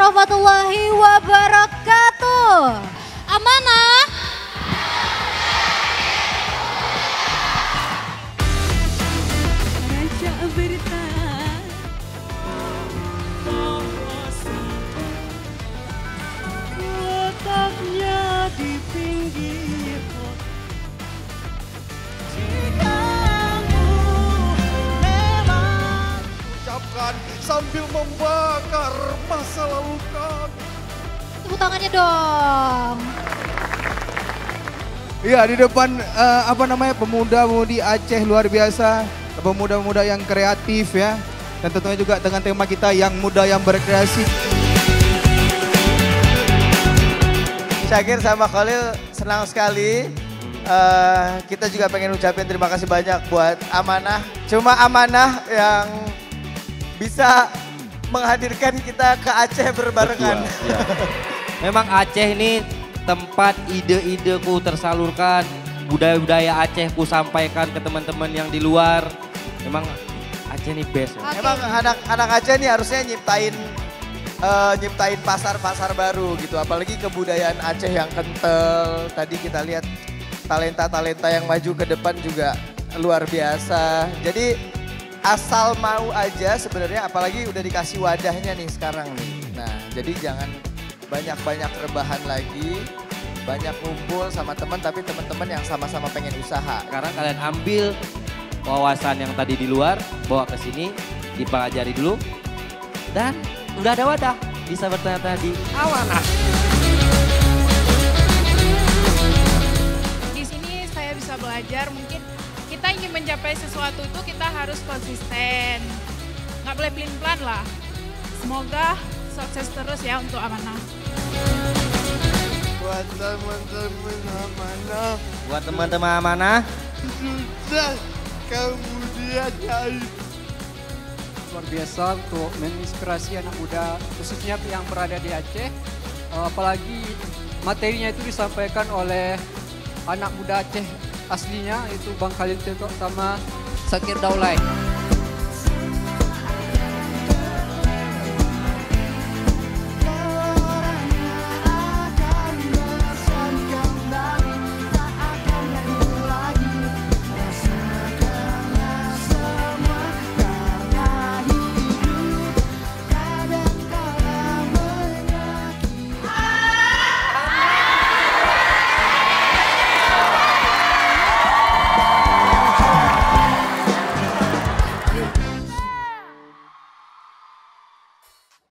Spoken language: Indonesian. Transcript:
warahmatullahi wabarakatuh. Amanah. Raja berita. Letaknya di pinggir kota. Jikamu memang Ucapkan sambil membakar masa lalu kami. Tepuk tangannya dong. Iya, di depan pemuda-pemudi Aceh luar biasa, pemuda-pemuda yang kreatif ya, dan tentunya juga dengan tema kita yang muda yang berkreasi. Syakir sama Khalil senang sekali. Kita juga pengen ucapin terima kasih banyak buat Amanah. Cuma Amanah yang bisa menghadirkan kita ke Aceh berbarengan. Ya. Memang Aceh ini tempat ide-ideku tersalurkan, budaya-budaya Aceh ku sampaikan ke teman-teman yang di luar. Memang Aceh ini best. Ya. Emang anak Aceh nih harusnya nyiptain pasar-pasar baru gitu. Apalagi kebudayaan Aceh yang kental. Tadi kita lihat talenta-talenta yang maju ke depan juga luar biasa. Jadi asal mau aja sebenarnya, apalagi udah dikasih wadahnya nih sekarang nih. Nah, jadi jangan banyak-banyak rebahan lagi, banyak ngumpul sama teman, tapi teman-teman yang sama-sama pengen usaha. Sekarang kalian ambil wawasan yang tadi di luar, bawa ke sini, dipelajari dulu, dan udah ada wadah, bisa bertanya-tanya di Amanah. Di sini saya bisa belajar, mungkin kita ingin mencapai sesuatu itu kita harus konsisten. Nggak boleh pelin-pelan lah. Semoga sukses terus ya untuk Amanah. Buat teman-teman Amanah, Buat teman-teman Amanah, sudah kamu diajaib. Luar biasa untuk menginspirasi anak muda khususnya yang berada di Aceh. Apalagi materinya itu disampaikan oleh anak muda Aceh aslinya, itu Bang Khalil Tito sama Syakir Daulay.